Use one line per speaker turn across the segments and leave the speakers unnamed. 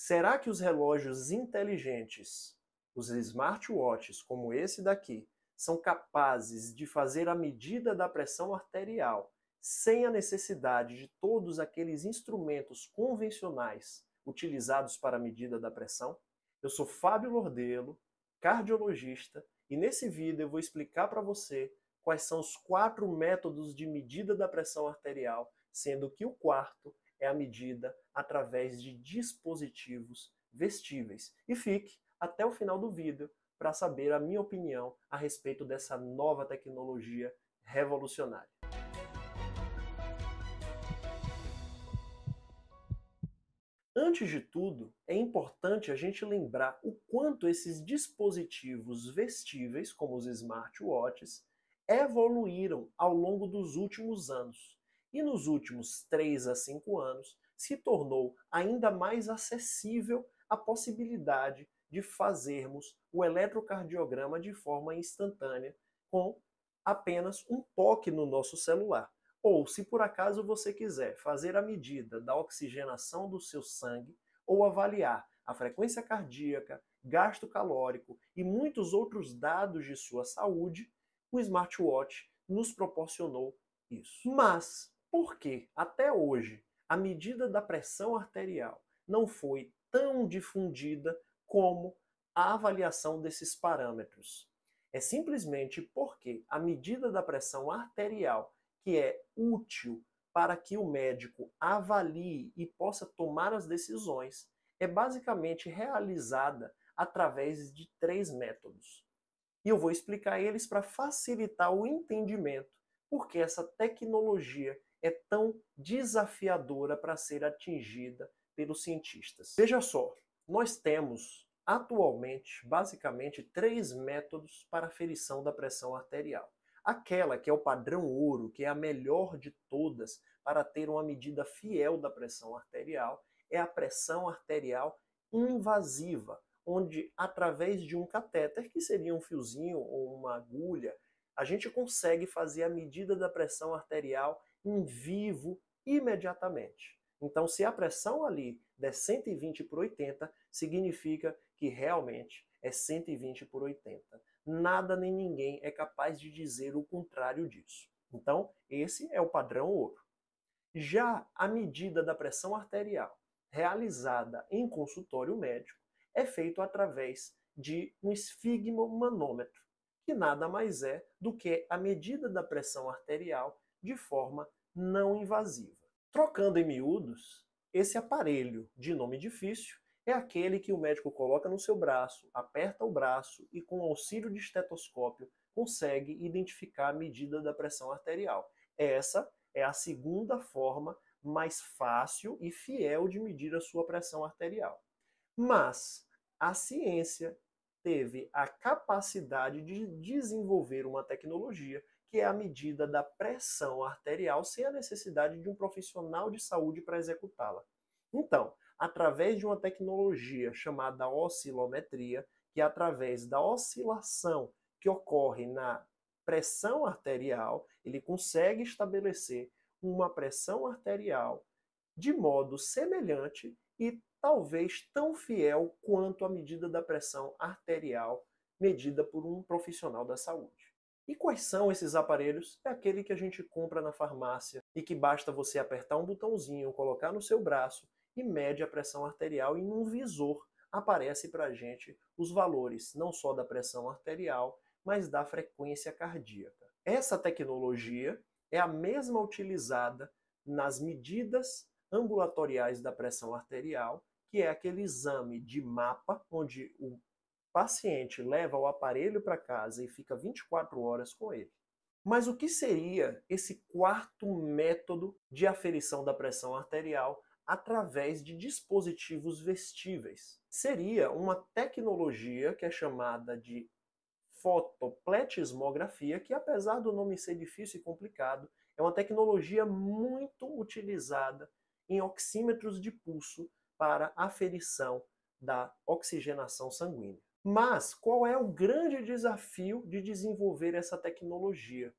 Será que os relógios inteligentes, os smartwatches como esse daqui, são capazes de fazer a medida da pressão arterial sem a necessidade de todos aqueles instrumentos convencionais utilizados para a medida da pressão? Eu sou Fábio Lordelo, cardiologista, e nesse vídeo eu vou explicar para você quais são os 4 métodos de medida da pressão arterial, sendo que o quarto é a medida através de dispositivos vestíveis. E fique até o final do vídeo para saber a minha opinião a respeito dessa nova tecnologia revolucionária. Antes de tudo, é importante a gente lembrar o quanto esses dispositivos vestíveis, como os smartwatches, evoluíram ao longo dos últimos anos. E nos últimos 3 a 5 anos, se tornou ainda mais acessível a possibilidade de fazermos o eletrocardiograma de forma instantânea com apenas um toque no nosso celular. Ou, se por acaso você quiser fazer a medida da oxigenação do seu sangue ou avaliar a frequência cardíaca, gasto calórico e muitos outros dados de sua saúde, o smartwatch nos proporcionou isso. Mas por que até hoje a medida da pressão arterial não foi tão difundida como a avaliação desses parâmetros? É simplesmente porque a medida da pressão arterial, que é útil para que o médico avalie e possa tomar as decisões, é basicamente realizada através de 3 métodos. E eu vou explicar eles para facilitar o entendimento, porque essa tecnologia é tão desafiadora para ser atingida pelos cientistas. Veja só, nós temos atualmente, basicamente, 3 métodos para aferição da pressão arterial. Aquela que é o padrão ouro, que é a melhor de todas para ter uma medida fiel da pressão arterial, é a pressão arterial invasiva, onde através de um catéter, que seria um fiozinho ou uma agulha, a gente consegue fazer a medida da pressão arterial em vivo imediatamente. Então, se a pressão ali der 120 por 80, significa que realmente é 120 por 80. Nada nem ninguém é capaz de dizer o contrário disso. Então, esse é o padrão ouro. Já a medida da pressão arterial, realizada em consultório médico, é feito através de um esfigmomanômetro, que nada mais é do que a medida da pressão arterial de forma não invasiva. Trocando em miúdos, esse aparelho de nome difícil é aquele que o médico coloca no seu braço, aperta o braço e, com auxílio de estetoscópio, consegue identificar a medida da pressão arterial. Essa é a segunda forma mais fácil e fiel de medir a sua pressão arterial. Mas a ciência teve a capacidade de desenvolver uma tecnologia que é a medida da pressão arterial sem a necessidade de um profissional de saúde para executá-la. Então, através de uma tecnologia chamada oscilometria, que é através da oscilação que ocorre na pressão arterial, ele consegue estabelecer uma pressão arterial de modo semelhante e talvez tão fiel quanto a medida da pressão arterial medida por um profissional da saúde. E quais são esses aparelhos? É aquele que a gente compra na farmácia e que basta você apertar um botãozinho, colocar no seu braço e mede a pressão arterial e num visor aparece para a gente os valores não só da pressão arterial, mas da frequência cardíaca. Essa tecnologia é a mesma utilizada nas medidas ambulatoriais da pressão arterial, que é aquele exame de mapa, onde o paciente leva o aparelho para casa e fica 24 horas com ele. Mas o que seria esse quarto método de aferição da pressão arterial através de dispositivos vestíveis? Seria uma tecnologia que é chamada de fotopletismografia, que apesar do nome ser difícil e complicado, é uma tecnologia muito utilizada em oxímetros de pulso para aferição da oxigenação sanguínea. Mas qual é o grande desafio de desenvolver essa tecnologia?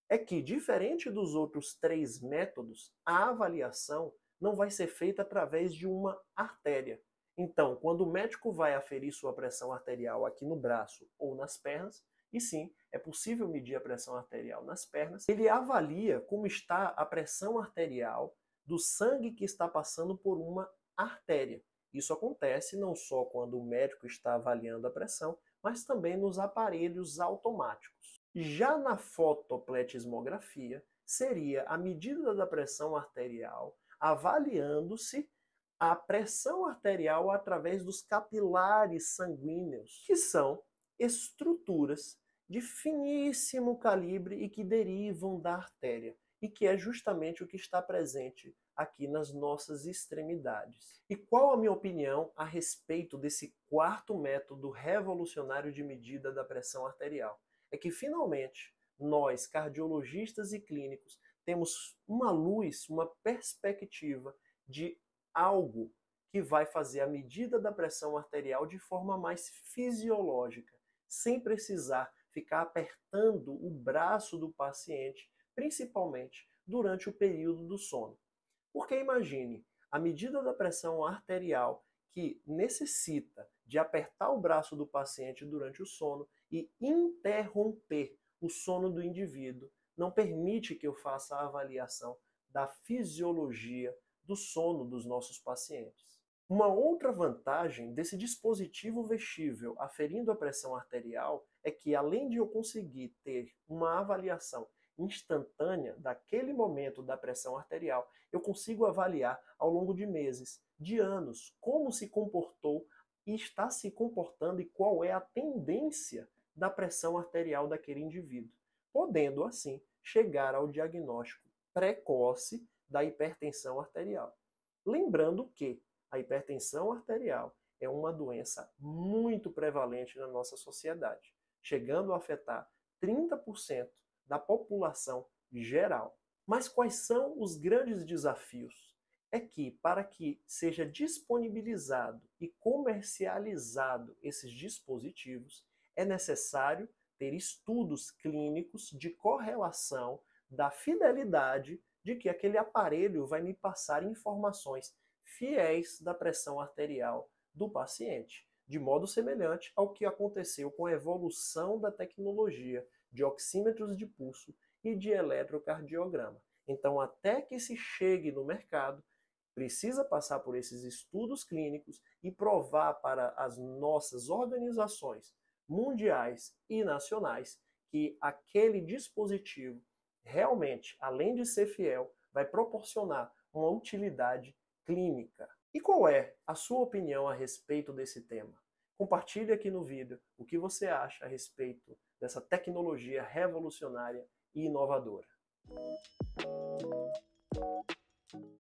É que, diferente dos outros 3 métodos, a avaliação não vai ser feita através de uma artéria. Então, quando o médico vai aferir sua pressão arterial aqui no braço ou nas pernas, e sim, é possível medir a pressão arterial nas pernas, ele avalia como está a pressão arterial do sangue que está passando por uma artéria. Isso acontece não só quando o médico está avaliando a pressão, mas também nos aparelhos automáticos. Já na fotopletismografia, seria a medida da pressão arterial avaliando-se a pressão arterial através dos capilares sanguíneos, que são estruturas de finíssimo calibre e que derivam da artéria, e que é justamente o que está presente aqui nas nossas extremidades. E qual a minha opinião a respeito desse quarto método revolucionário de medida da pressão arterial? É que finalmente nós, cardiologistas e clínicos, temos uma luz, uma perspectiva de algo que vai fazer a medida da pressão arterial de forma mais fisiológica, sem precisar ficar apertando o braço do paciente, principalmente durante o período do sono. Porque imagine, a medida da pressão arterial que necessita de apertar o braço do paciente durante o sono e interromper o sono do indivíduo não permite que eu faça a avaliação da fisiologia do sono dos nossos pacientes. Uma outra vantagem desse dispositivo vestível aferindo a pressão arterial é que, além de eu conseguir ter uma avaliação instantânea daquele momento da pressão arterial, eu consigo avaliar ao longo de meses, de anos, como se comportou e está se comportando e qual é a tendência da pressão arterial daquele indivíduo, podendo assim chegar ao diagnóstico precoce da hipertensão arterial. Lembrando que a hipertensão arterial é uma doença muito prevalente na nossa sociedade, chegando a afetar 30% da população geral. Mas quais são os grandes desafios? É que, para que seja disponibilizado e comercializado esses dispositivos, é necessário ter estudos clínicos de correlação da fidelidade de que aquele aparelho vai me passar informações fiéis da pressão arterial do paciente, de modo semelhante ao que aconteceu com a evolução da tecnologia de oxímetros de pulso e de eletrocardiograma. Então, até que se chegue no mercado, precisa passar por esses estudos clínicos e provar para as nossas organizações mundiais e nacionais que aquele dispositivo realmente, além de ser fiel, vai proporcionar uma utilidade clínica. E qual é a sua opinião a respeito desse tema? Compartilhe aqui no vídeo o que você acha a respeito dessa tecnologia revolucionária e inovadora.